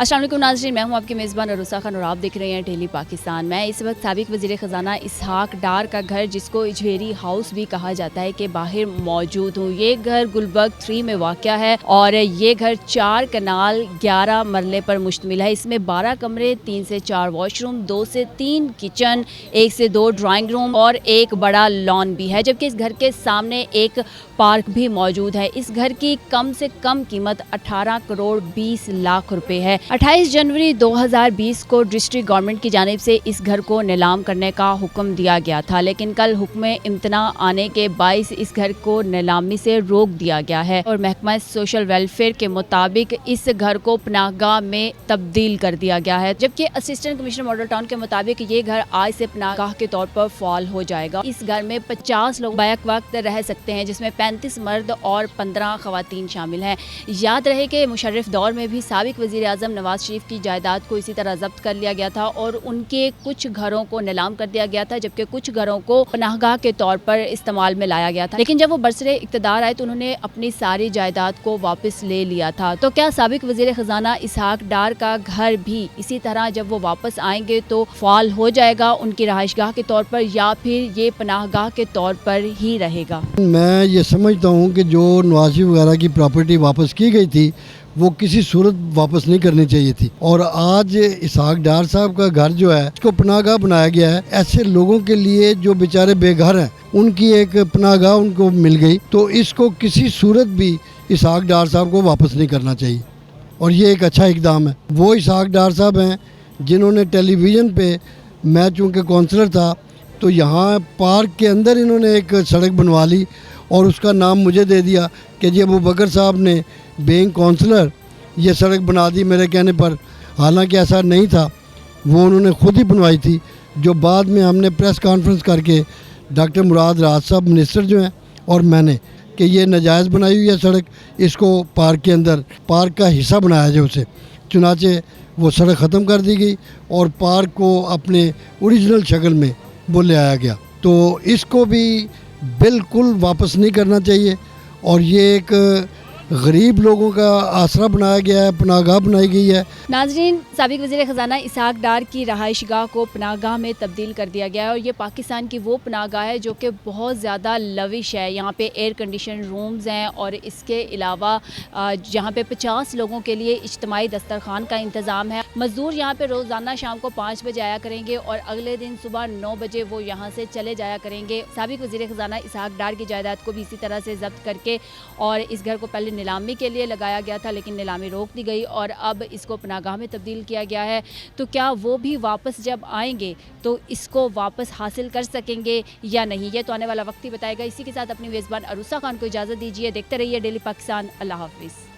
अस्सलाम वालेकुम नाज़रीन, मैं हूं आपकी मेज़बान अरूसा खान और आप देख रहे हैं डेली पाकिस्तान। मैं इस वक्त साबिक वज़ीर ख़ज़ाना इसहाक डार का घर, जिसको इजवेरी हाउस भी कहा जाता है, के बाहर मौजूद हूँ। ये घर गुलबर्ग 3 में वाक़या है और ये घर 4 कनाल 11 मरले पर मुश्तमिल है। इसमें 12 कमरे, 3 से 4 वॉशरूम, 2 से 3 किचन, 1 से 2 ड्राइंग रूम और एक बड़ा लॉन भी है, जबकि इस घर के सामने एक पार्क भी मौजूद है। इस घर की कम से कम कीमत 18 करोड़ 20 लाख रुपए है। 28 जनवरी 2020 को डिस्ट्रिक्ट गवर्नमेंट की जानिब से इस घर को नीलाम करने का हुक्म दिया गया था, लेकिन कल हुक्म इम्तना आने के बाइस इस घर को नीलामी से रोक दिया गया है और महकमा सोशल वेलफेयर के मुताबिक इस घर को पनाहगाह में तब्दील कर दिया गया है, जबकि असिस्टेंट कमिश्नर मॉडल टाउन के मुताबिक ये घर आज से पनाहगाह के तौर पर फाल हो जाएगा। इस घर में 50 लोग बैक वक्त रह सकते हैं, जिसमें 35 मर्द और 15 खवातीन शामिल हैं। याद रहे कि मुशर्रफ दौर में भी साबिक वज़ीर आज़म नवाज शरीफ की जायदाद को इसी तरह जब्त कर लिया गया था और उनके कुछ घरों को नीलाम कर दिया गया था, जबकि कुछ घरों को पनाहगाह के तौर पर इस्तेमाल में लाया गया था। लेकिन जब वो बरसरे इक़्तिदार आए तो उन्होंने अपनी सारी जायदाद को वापस ले लिया था। तो क्या साबिक वज़ीर ख़ज़ाना इसहाक डार का घर भी इसी तरह जब वो वापस आएंगे तो फाल हो जाएगा उनकी रहायशगाह के तौर पर, या फिर ये पनाहगाह के तौर पर ही रहेगा? मैं ये समझता हूँ कि जो नवाजी वगैरह की प्रॉपर्टी वापस की गई थी वो किसी सूरत वापस नहीं करनी चाहिए थी, और आज इसहाक डार साहब का घर जो है इसको पनाहगाह बनाया गया है। ऐसे लोगों के लिए जो बेचारे बेघर हैं उनकी एक पनाहगाह उनको मिल गई, तो इसको किसी सूरत भी इसहाक डार साहब को वापस नहीं करना चाहिए और ये एक अच्छा इकदाम है। वो इसहाक डार साहब हैं जिन्होंने टेलीविज़न पे, मैं चूँकि काउंसलर था तो यहाँ पार्क के अंदर इन्होंने एक सड़क बनवा ली और उसका नाम मुझे दे दिया कि जी अबू बकर साहब ने बीइंग काउंसलर ये सड़क बना दी मेरे कहने पर। हालांकि ऐसा नहीं था, वो उन्होंने खुद ही बनवाई थी, जो बाद में हमने प्रेस कॉन्फ्रेंस करके डॉक्टर मुराद राज साहब मिनिस्टर जो हैं और मैंने कि ये नाजायज़ बनाई हुई है सड़क, इसको पार्क के अंदर पार्क का हिस्सा बनाया जाए उसे। चुनाचे वो सड़क ख़त्म कर दी गई और पार्क को अपने ओरिजिनल शक्ल में वो ले आया गया। तो इसको भी बिल्कुल वापस नहीं करना चाहिए और ये एक गरीब लोगों का आसरा बनाया गया है, पनाहगाह बनाई गई है। नाज़रीन, साबिक वज़ीर ख़ज़ाना इसहाक डार की रहायशगाह को पनाहगाह में तब्दील कर दिया गया है और ये पाकिस्तान की वो पनाहगाह है जो कि बहुत ज़्यादा लविश है। यहाँ पे एयर कंडीशन रूम्स हैं और इसके अलावा यहाँ पे 50 लोगों के लिए इज्तिमाई दस्तरखान का इंतज़ाम है। मज़दूर यहाँ पे रोज़ाना शाम को 5 बजे आया करेंगे और अगले दिन सुबह 9 बजे वो यहाँ से चले जाया करेंगे। साबिक वज़ीर ख़ज़ाना इसहाक डार की जायदाद को भी इसी तरह से जब्त करके और इस घर को पहले नीलामी के लिए लगाया गया था, लेकिन नीलामी रोक दी गई और अब इसको पनाहगाह में तब्दील किया गया है। तो क्या वो भी वापस जब आएंगे तो इसको वापस हासिल कर सकेंगे या नहीं, ये तो आने वाला वक्त ही बताएगा। इसी के साथ अपनी मेज़बान अरूसा खान को इजाज़त दीजिए। देखते रहिए डेली पाकिस्तान। अल्लाह हाफिज़।